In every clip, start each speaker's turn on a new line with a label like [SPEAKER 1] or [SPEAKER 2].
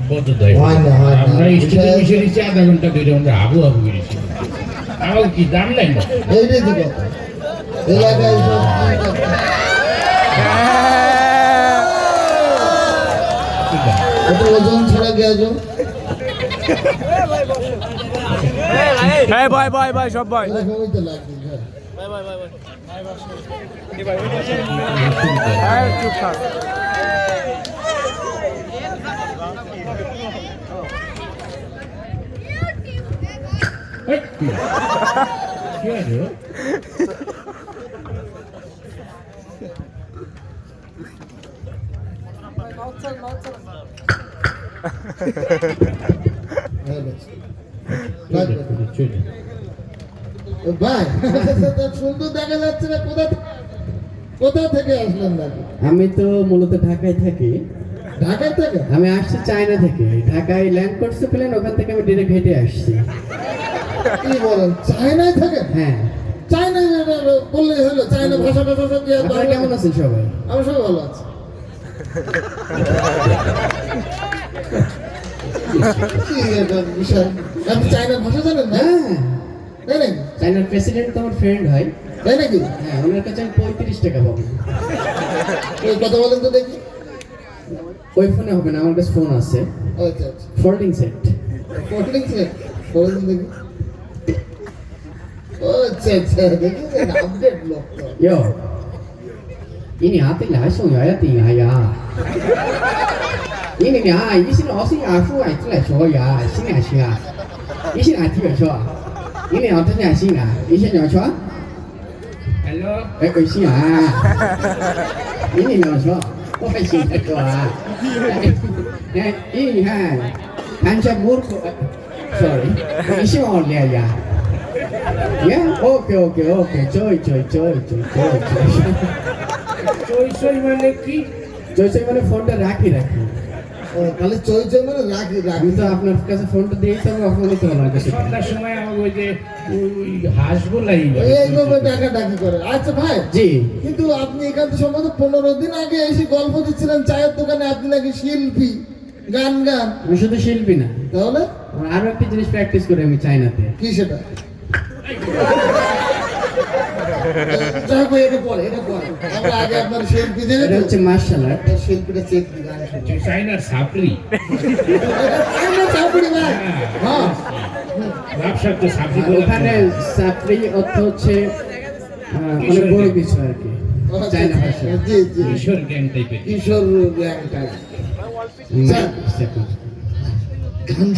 [SPEAKER 1] বোধোদয় আমরা স্টেজে বসে নিচ্ছি আধা ঘন্টা ধরে আমরা আবু আবু করেছি আমার কি দাম নাই না
[SPEAKER 2] এইটাই তো কথা এলাকায় সব কত ওজন ছাড়া গেছো
[SPEAKER 3] ভাই ভাই ভাই সব ভাই
[SPEAKER 2] এরকমই তো লাগবে
[SPEAKER 3] চুপ থাক
[SPEAKER 1] কি আছে
[SPEAKER 2] ভাই সুন্দর দেখা যাচ্ছে না কোথা থেকে আসলেন নাকি
[SPEAKER 4] আমি তো মূলত ঢাকায় থাকি।
[SPEAKER 2] ঢাকায় থেকে
[SPEAKER 4] আমি আসছি চায়না থেকে। ঢাকায় ল্যান্ড করতে পেলেন, ওখান থেকে আমি ডিরেক্ট হেঁটে আসছি।
[SPEAKER 2] কি বলেন চায়নায় থাকে
[SPEAKER 4] হ্যাঁ,
[SPEAKER 2] চায়নায় বললেই হলো চায়না ভাষা ভাষা সব
[SPEAKER 4] আপনারা কেমন আছেন সবাই?
[SPEAKER 2] আমি সব ভালো আছি কি এটা বিষয় আপনি চায়নার ভাষা জানেন না
[SPEAKER 4] হ্যাঁ,
[SPEAKER 2] তাই নাকি
[SPEAKER 4] চায়নার প্রেসিডেন্ট তো আমার ফ্রেন্ড হয়।
[SPEAKER 2] তাই নাকি
[SPEAKER 4] হ্যাঁ, ওনার কাছে আমি 35 টাকা পাবো।
[SPEAKER 2] ওই কথা বলেন তো দেখি
[SPEAKER 4] ওই ফোনে হবে না, আমার কাছে ফোন আছে,
[SPEAKER 2] আচ্ছা আচ্ছা
[SPEAKER 4] ফোল্ডিং সেট।
[SPEAKER 2] ফোল্ডিং সেট বলেন দেখি ও আচ্ছা আচ্ছা দেখি আপডেট লোক তো
[SPEAKER 4] Yo, ini hati lah, so ya ya tinggal ya. Ini ni ah, ini sih orang sih aku itu lah so ya, sini aja ya. Ini sih nanti ya so. Ini orang tu ni sini ah, ini sih yang so.
[SPEAKER 1] Hello
[SPEAKER 4] Eh, sini ah. Ini yang so. Oh, sini tu ah. Ini kan, kan saya murko. Sorry, ini sih orang dia ya. Ya, okay. Joy.
[SPEAKER 1] চই চই মানে কি
[SPEAKER 4] জয়সই মানে ফোনটা রাখি
[SPEAKER 2] ও তাহলে চই চই মানে রাখি রাখি
[SPEAKER 4] আমি তো আপনার কাছে ফোনটা দিয়েছি, আমি আপনাকে তো আমার কাছে
[SPEAKER 1] সন্ধ্যার সময় আমাকে ওই যে ওই হাসবো লাগবে
[SPEAKER 2] এইভাবে ডাকা ডাকি করে আচ্ছা ভাই
[SPEAKER 4] জি।
[SPEAKER 2] কিন্তু আপনি এখান থেকে সম্ভবত 15 দিন আগে এসে গল্প দিচ্ছিলেন চায়ের দোকানে আপনি নাকি শিল্পী গান
[SPEAKER 4] আমি শুধু শিল্পী না,
[SPEAKER 2] তাহলে
[SPEAKER 4] আমার আরো একটা জিনিস প্র্যাকটিস করি আমি চায়নাতে।
[SPEAKER 2] কি সেটা যাই হোক, এটা পরে আমরা আগে আপনার শিল্পী
[SPEAKER 4] এটা
[SPEAKER 2] যেহেতু
[SPEAKER 4] হচ্ছে মার্শাল আর্ট।
[SPEAKER 2] শিল্পীটা চেক দি গান শুনি
[SPEAKER 1] চাইনার সাপড়ি
[SPEAKER 2] আমরা চাকরি ভাই হ্যাঁ
[SPEAKER 1] ব্যবসার তো সাপড়ি
[SPEAKER 4] ওখানে সাপড়ি অর্থ হচ্ছে অনেক বড় কিছু আর কি চায়না ভাষা।
[SPEAKER 2] জি জি
[SPEAKER 1] কিশোর গ্যাং টাইপের
[SPEAKER 2] কিশোর গ্যাং টাইপ গান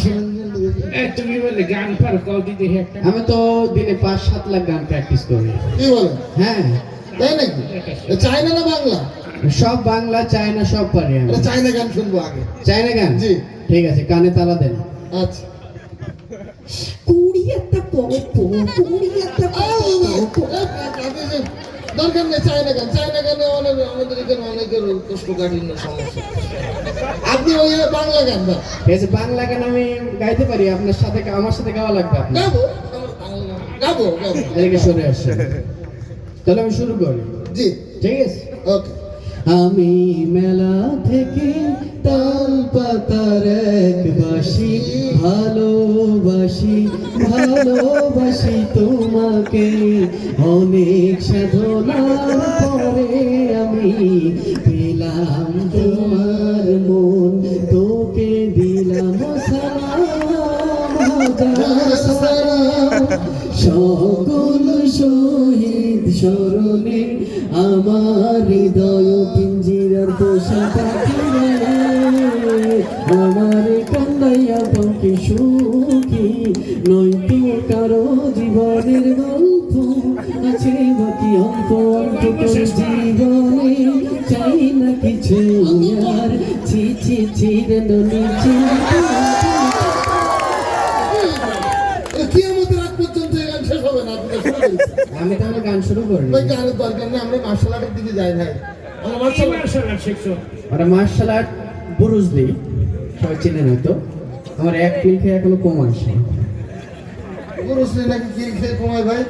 [SPEAKER 2] শুনেন
[SPEAKER 1] তুমি বলে গান পার কৌদি দেখে একটা
[SPEAKER 4] আমি তো দিনে 5-7 লাখ গান প্র্যাকটিস করি।
[SPEAKER 2] কি বলেন
[SPEAKER 4] হ্যাঁ,
[SPEAKER 2] তাই নাকি চায়না না বাংলা
[SPEAKER 4] সব বাংলা চায়না সব পারি আমি।
[SPEAKER 2] এটা চায়না গান শুনবো আগে
[SPEAKER 4] চায়না গান
[SPEAKER 2] জি
[SPEAKER 4] ঠিক আছে, কানে তালা দেন।
[SPEAKER 2] আচ্ছা দরকার নেই চায়না গানে অনেক আমাদের এখানে অনেকের কোষ্ঠকাঠিন্য সমস্যা আপনি ওই বাংলা গান না
[SPEAKER 4] ঠিক আছে, বাংলা গান আমি গাইতে পারি, আপনার সাথে আমার সাথে গাওয়া লাগবে আপনার।
[SPEAKER 2] গাবো আমার বাংলা গান গাবো
[SPEAKER 4] এদিকে সরে আসছে, তাহলে আমি শুরু করি।
[SPEAKER 2] জি
[SPEAKER 4] ঠিক আছে।
[SPEAKER 2] ওকে
[SPEAKER 4] আমি মেলা থেকে তাল পাতার এক বাসি ভালোবাসি তোমাকে অনেক সাধনার পরে আমি পেলাম তোমার মন, তোকে দিলাম সালাম সকল শহীদ স্মরণে আমার হৃদয় পিঞ্জিরার পোষা পাখি আমার কান্দাইয়া পাখি সুখী নয়তো কারো জীবনের গল্প আছে বাকি অল্প তোর জীবনে চাই না কিছু আর ছি রে নিচে আমি তাহলে গান শুরু করি।
[SPEAKER 2] গানের দরকার নেই আমরা মার্শাল আর্টের দিকে যাই ভাই আমরা মার্শাল আর্ট
[SPEAKER 1] শিখছো
[SPEAKER 4] ওরা মার্শাল আর্ট বুরুজলি সবাই চেনেন হয়তো, আমার এক পিল খেয়ে এখনো কম আসে।
[SPEAKER 2] বুরুজলি নাকি কিল খেয়ে কমায় ভাই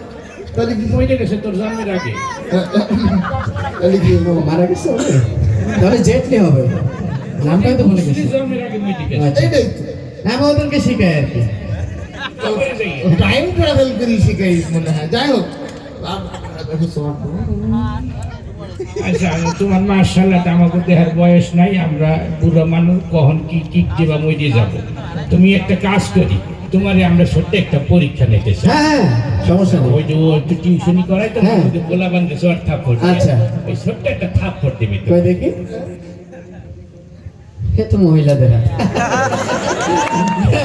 [SPEAKER 2] তাহলে কি
[SPEAKER 1] কই গেছে তোর জন্মের আগে
[SPEAKER 4] মারা গেছে তাহলে জেটলি হবে, নামটাই তো বলে গেছে।
[SPEAKER 1] জন্মের আগে মিটিং গেছে
[SPEAKER 4] আচ্ছা।
[SPEAKER 2] এইটাই তো
[SPEAKER 4] না আমি ওদেরকে শিখাই আর কি
[SPEAKER 1] তারপরে যাই।
[SPEAKER 2] টাইম ট্রাভেল করি শিখাই মনে হয় যাই হোক
[SPEAKER 1] আচ্ছা তোমার মার্শাল্লাহ আমাকে দেহার বয়স নাই, আমরা বুড়ো মানুষ কখন কি কি যেবা মরে যাব। তুমি একটা কাজ করি, তোমারে আমরা সত্যি একটা পরীক্ষা নিতে চাই।
[SPEAKER 4] হ্যাঁ সমস্যা নেই
[SPEAKER 1] ওই যে ও একটু টিউশনি করাই তো,
[SPEAKER 4] হ্যাঁ।
[SPEAKER 1] গোলা বান্ধে জ্বর থাপ্পড় দিয়ে।
[SPEAKER 4] আচ্ছা।
[SPEAKER 1] ওই ছোট্ট একটা থাপ্পড় দেবে তো।
[SPEAKER 4] কই দেখি হে তো মহিলাদের হাত।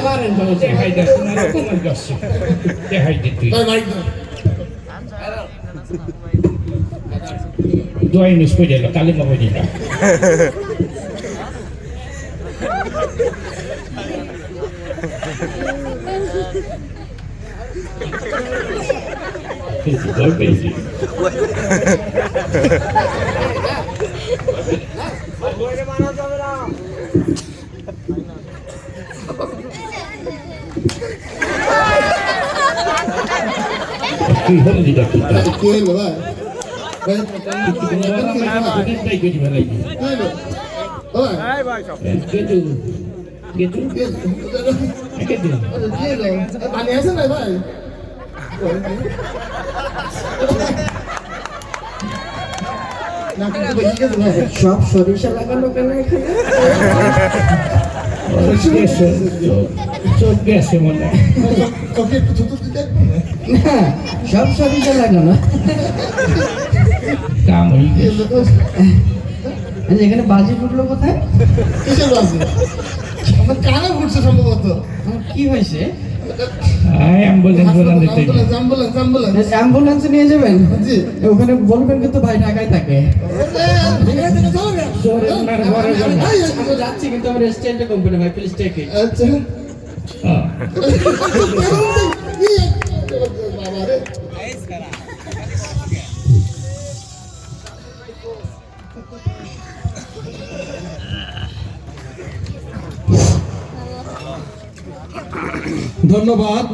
[SPEAKER 4] মারেন সমস্যা নেই।
[SPEAKER 1] দেখাই দে, তোমার তোমার কাছে। দেখাই দে তুই। দোয়াই নিস করে দিল, কালিমা করে দিল। ভয় পেয়েছি। তুই হলে দিটা কি
[SPEAKER 2] কি হলো ভাই
[SPEAKER 1] তাই কেজি ফেলাই
[SPEAKER 2] কি হলো ভাই
[SPEAKER 3] এই ভাই সব
[SPEAKER 1] কেতু কেতু
[SPEAKER 2] কি
[SPEAKER 1] কেতু
[SPEAKER 2] হলো পানি আছে না ভাই না কিন্তু বেশি গেছে ভাই
[SPEAKER 4] সব সরিষা লাগানো কেন এখানে
[SPEAKER 1] চোখ গেছে মনে হয়।
[SPEAKER 2] তোকে একটু ছোট দিতে
[SPEAKER 4] না সব সরিষা লাগানো
[SPEAKER 1] কাম হয়ে গেছে।
[SPEAKER 4] আচ্ছা, এখানে বাজি ফুটলো কোথায়
[SPEAKER 2] কিসের বাজে আমার কানে ফুটছে সম্ভবত
[SPEAKER 4] আমার কি হয়েছে
[SPEAKER 1] অ্যাম্বুলেন্স বলান দিতে
[SPEAKER 2] অ্যাম্বুলেন্স
[SPEAKER 4] অ্যাম্বুলেন্সে নিয়ে যাবেন
[SPEAKER 2] জি
[SPEAKER 4] ওখানে বলবেন কিন্তু ভাই ঢাকায় থাকে আমি যাচ্ছি কিন্তু আমার রেস্টুরেন্টে কোম্পানি ভাই প্লিজ টেক ইট
[SPEAKER 2] আচ্ছা বাবা রে
[SPEAKER 4] ধন্যবাদ